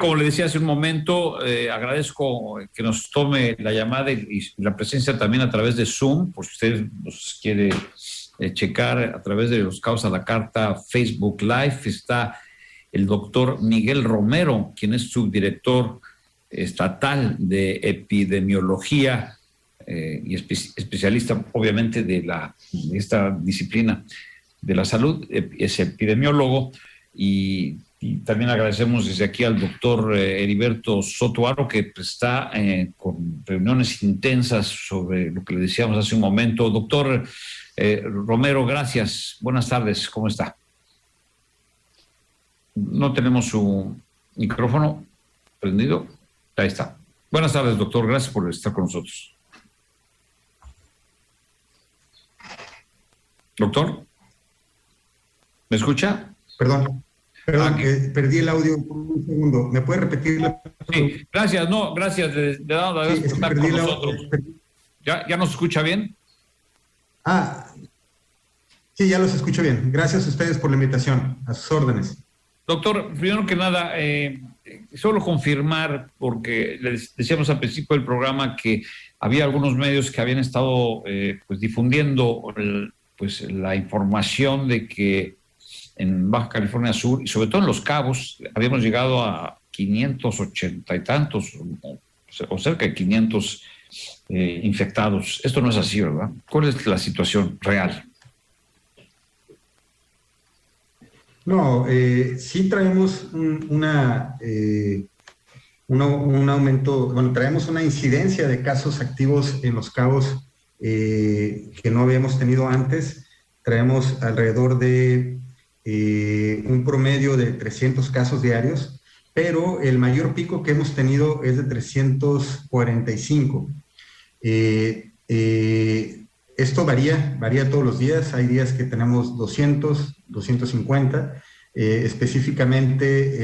como le decía hace un momento, agradezco que nos tome la llamada y la presencia también a través de Zoom, por si usted nos quiere checar a través de Los Caos a la Carta Facebook Live. Está el doctor Miguel Romero, quien es subdirector estatal de epidemiología y especialista, obviamente, de esta disciplina de la salud. Es epidemiólogo y también agradecemos desde aquí al doctor Heriberto Soto-Haro, que está con reuniones intensas sobre lo que le decíamos hace un momento. Doctor Romero, gracias. Buenas tardes. ¿Cómo está? No tenemos su micrófono prendido. Ahí está. Buenas tardes, doctor. Gracias por estar con nosotros. Doctor, ¿me escucha? Perdón, perdí el audio por un segundo. ¿Me puede repetir la pregunta? Sí, gracias. No, gracias. Le damos por estar con nosotros. ¿Ya nos escucha bien? Sí, ya los escucho bien. Gracias a ustedes por la invitación. A sus órdenes. Doctor, primero que nada, solo confirmar, porque les decíamos al principio del programa que había algunos medios que habían estado difundiendo la información de que en Baja California Sur y sobre todo en Los Cabos habíamos llegado a 580 y tantos o cerca de 500 infectados. Esto no es así, ¿verdad? ¿Cuál es la situación real? No, sí traemos un aumento, bueno, traemos una incidencia de casos activos en Los Cabos que no habíamos tenido antes. Traemos alrededor de un promedio de 300 casos diarios, pero el mayor pico que hemos tenido es de 345. Esto varía todos los días. Hay días que tenemos 200, 250. Específicamente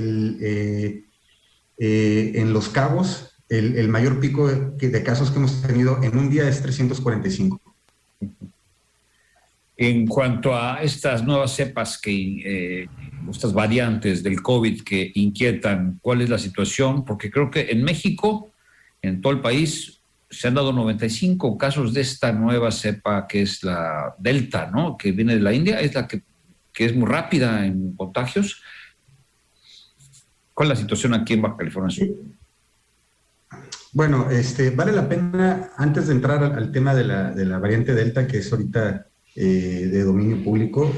en Los Cabos, el mayor pico de casos que hemos tenido en un día es 345. En cuanto a estas nuevas cepas, estas variantes del COVID que inquietan, ¿cuál es la situación? Porque creo que en México, en todo el país, se han dado 95 casos de esta nueva cepa que es la Delta, ¿no? Que viene de la India, es la que es muy rápida en contagios. ¿Cuál es la situación aquí en Baja California Sur? Bueno, vale la pena, antes de entrar al tema de la variante Delta, que es ahorita de dominio público,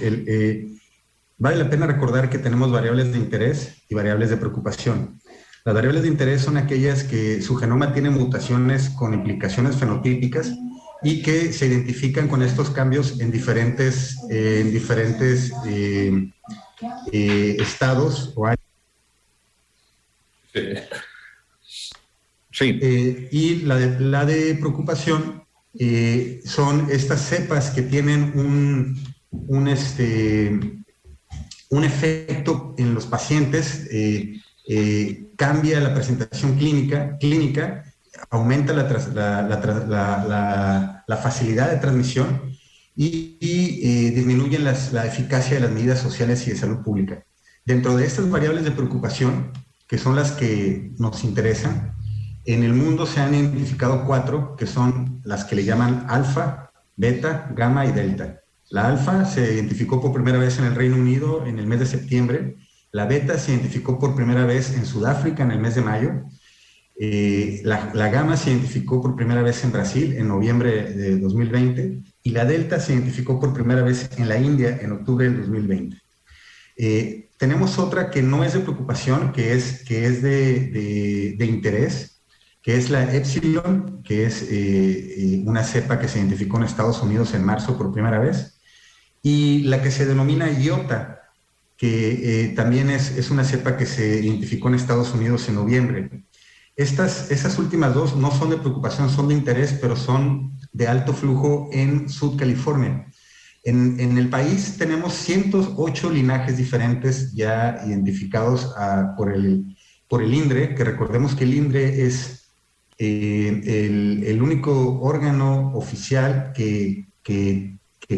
vale la pena recordar que tenemos variables de interés y variables de preocupación. Las variables de interés son aquellas que su genoma tiene mutaciones con implicaciones fenotípicas y que se identifican con estos cambios en diferentes estados o áreas. Sí. Y la de preocupación son estas cepas que tienen un efecto en los pacientes. Cambia la presentación clínica, aumenta la facilidad de transmisión y disminuyen la eficacia de las medidas sociales y de salud pública. Dentro de estas variables de preocupación, que son las que nos interesan, en el mundo se han identificado 4, que son las que le llaman alfa, beta, gamma y delta. La alfa se identificó por primera vez en el Reino Unido en el mes de septiembre. La beta se identificó por primera vez en Sudáfrica en el mes de mayo. La gamma se identificó por primera vez en Brasil en noviembre de 2020 y la delta se identificó por primera vez en la India en octubre del 2020. Tenemos otra que no es de preocupación, que es de interés, que es la Epsilon, que es una cepa que se identificó en Estados Unidos en marzo por primera vez, y la que se denomina Iota, que también es una cepa que se identificó en Estados Unidos en noviembre. Esas últimas dos no son de preocupación, son de interés, pero son de alto flujo en Sud California. En el país tenemos 108 linajes diferentes ya identificados por el INDRE, que recordemos que el INDRE es el único órgano oficial que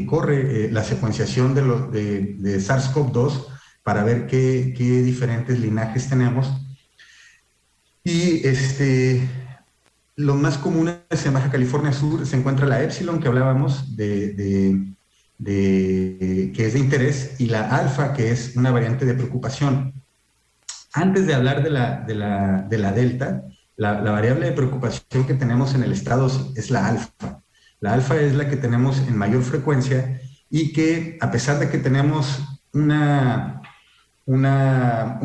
corre la secuenciación de SARS-CoV-2 para ver qué diferentes linajes tenemos. Y los más comunes en Baja California Sur se encuentra la Epsilon, que hablábamos, que es de interés, y la alfa, que es una variante de preocupación. Antes de hablar de la delta, la variable de preocupación que tenemos en el estado es la alfa. La alfa es la que tenemos en mayor frecuencia y que, a pesar de que tenemos un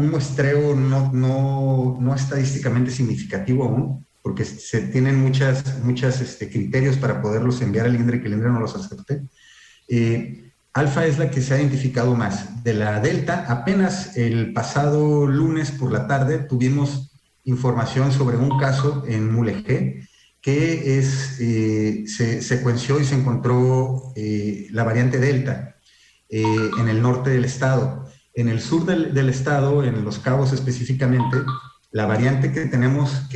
muestreo no estadísticamente significativo aún, porque se tienen muchos criterios para poderlos enviar al INDRE y que el INDRE no los acepte. Alfa es la que se ha identificado más. De la delta, apenas el pasado lunes por la tarde tuvimos información sobre un caso en Mulegé que se secuenció y se encontró la variante delta en el norte del estado. En el sur del estado, en Los Cabos específicamente, la variante que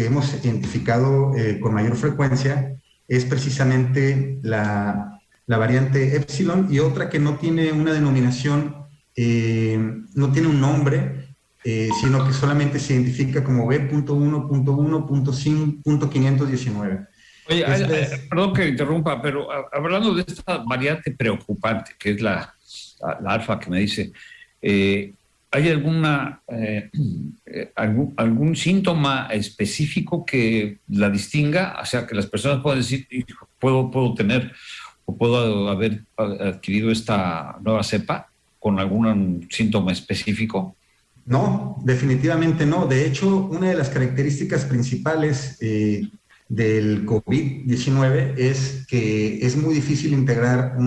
hemos identificado con mayor frecuencia es precisamente la variante Epsilon, y otra que no tiene una denominación, no tiene un nombre, sino que solamente se identifica como B.1.1.519. Oye, perdón que interrumpa, pero hablando de esta variante preocupante, que es la alfa que me dice, ¿hay algún síntoma específico que la distinga? O sea, que las personas puedan decir, puedo tener o puedo haber adquirido esta nueva cepa con algún síntoma específico. No, definitivamente no. De hecho, una de las características principales del COVID-19 es que es muy difícil integrar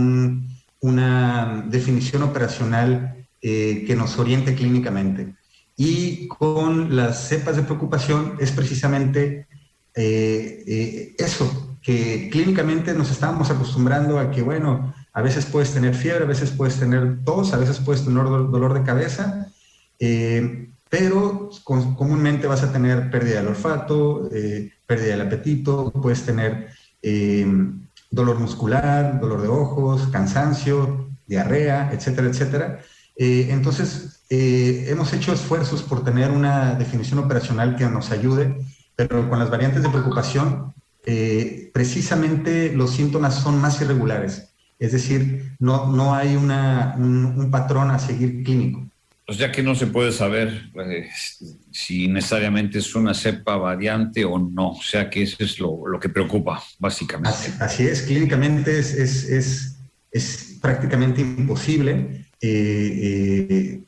una definición operacional que nos oriente clínicamente. Y con las cepas de preocupación es precisamente eso, que clínicamente nos estábamos acostumbrando a que, bueno, a veces puedes tener fiebre, a veces puedes tener tos, a veces puedes tener dolor de cabeza, pero comúnmente vas a tener pérdida del olfato, pérdida del apetito, puedes tener dolor muscular, dolor de ojos, cansancio, diarrea, etcétera, etcétera. Entonces, hemos hecho esfuerzos por tener una definición operacional que nos ayude, pero con las variantes de preocupación, precisamente los síntomas son más irregulares. Es decir, no hay un patrón a seguir clínico. Pues ya que no se puede saber si necesariamente es una cepa variante o no, o sea que eso es lo que preocupa, básicamente. Así es, clínicamente es prácticamente imposible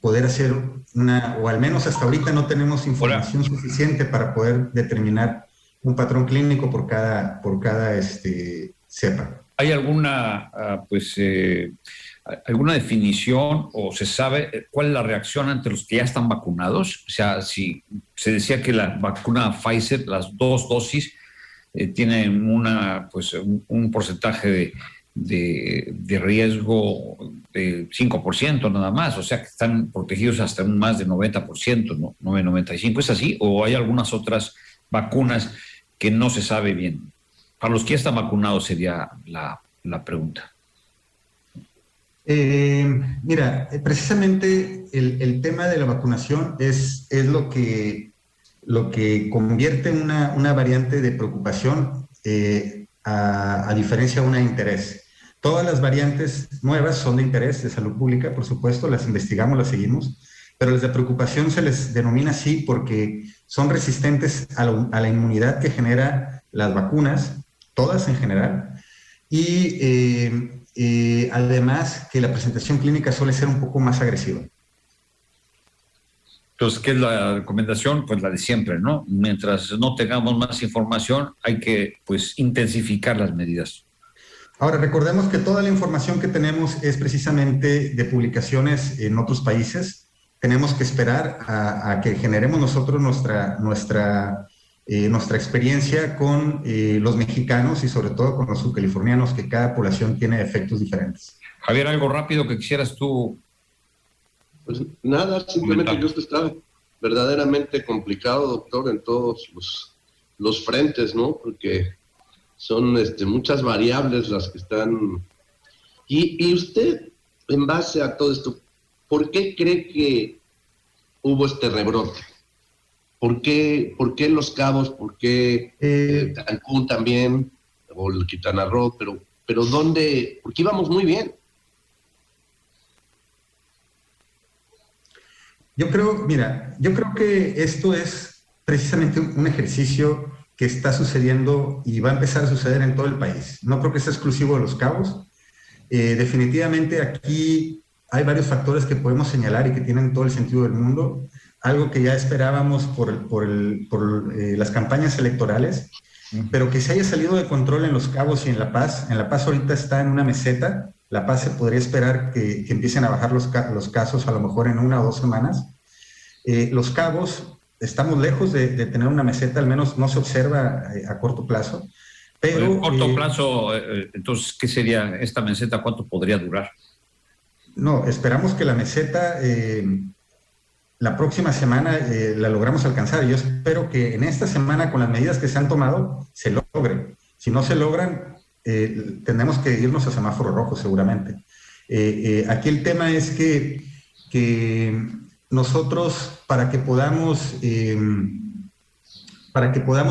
poder hacer o al menos hasta ahorita no tenemos información suficiente para poder determinar un patrón clínico por cada cepa. ¿Hay alguna, alguna definición o se sabe cuál es la reacción ante los que ya están vacunados? O sea, si se decía que la vacuna Pfizer, las 2 dosis, tienen un porcentaje de riesgo de 5% nada más, o sea que están protegidos hasta un más de 90%, ¿no? 95%, ¿es así? ¿O hay algunas otras vacunas que no se sabe bien? Para los que ya están vacunados sería la pregunta. Mira, precisamente el tema de la vacunación es lo que convierte una variante de preocupación a diferencia de una de interés. Todas las variantes nuevas son de interés de salud pública, por supuesto, las investigamos, las seguimos, pero las de preocupación se les denomina así porque son resistentes a la inmunidad que genera las vacunas, todas en general, y además que la presentación clínica suele ser un poco más agresiva. Entonces, ¿qué es la recomendación? Pues la de siempre, ¿no? Mientras no tengamos más información, hay que, intensificar las medidas. Ahora, recordemos que toda la información que tenemos es precisamente de publicaciones en otros países. Tenemos que esperar a que generemos nosotros nuestra experiencia con los mexicanos y sobre todo con los subcalifornianos, que cada población tiene efectos diferentes. Javier, algo rápido que quisieras tú. Pues nada, simplemente que esto está verdaderamente complicado, doctor, en todos los frentes, ¿no? Porque son muchas variables las que están. Y usted, en base a todo esto, ¿por qué cree que hubo este rebrote? ¿Por qué Los Cabos? ¿Por qué Cancún también? O el Quintana Roo, pero ¿dónde? Porque íbamos muy bien. Yo creo que esto es precisamente un ejercicio que está sucediendo y va a empezar a suceder en todo el país. No creo que sea exclusivo de Los Cabos. Definitivamente aquí hay varios factores que podemos señalar y que tienen todo el sentido del mundo. Algo que ya esperábamos por las campañas electorales, pero que se haya salido de control en Los Cabos y en La Paz. En La Paz ahorita está en una meseta. La Paz se podría esperar que empiecen a bajar los casos a lo mejor en 1 o 2 semanas. Los Cabos, estamos lejos de tener una meseta, al menos no se observa a corto plazo. Pero en corto plazo, entonces, ¿qué sería esta meseta? ¿Cuánto podría durar? No, esperamos que la meseta la próxima semana la logramos alcanzar. Yo espero que en esta semana, con las medidas que se han tomado, se logren. Si no se logran, tendremos que irnos a semáforo rojo seguramente. Aquí el tema es que nosotros, para que podamos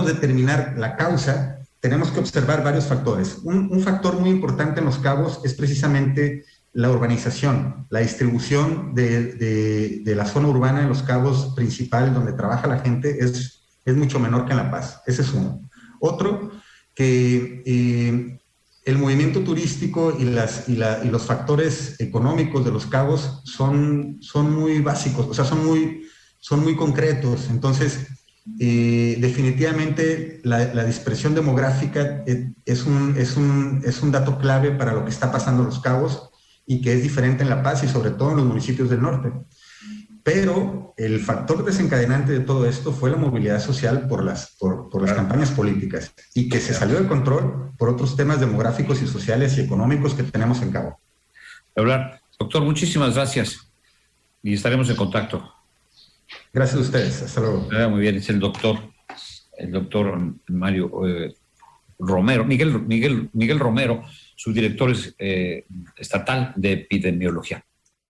determinar la causa, tenemos que observar varios factores. Un factor muy importante en Los Cabos es precisamente la urbanización, la distribución de la zona urbana en Los Cabos principal, donde trabaja la gente, es mucho menor que en La Paz. Ese es uno. Otro, que el movimiento turístico y los factores económicos de Los Cabos son muy básicos, o sea, son muy concretos. Entonces, definitivamente la dispersión demográfica es un dato clave para lo que está pasando en Los Cabos y que es diferente en La Paz y sobre todo en los municipios del norte. Pero el factor desencadenante de todo esto fue la movilidad social por las campañas políticas y que se salió de control por otros temas demográficos y sociales y económicos que tenemos en Cabo. Doctor, muchísimas gracias y estaremos en contacto. Gracias a ustedes. Hasta luego. Muy bien, es el doctor Mario Romero, Miguel Romero, subdirector estatal de epidemiología.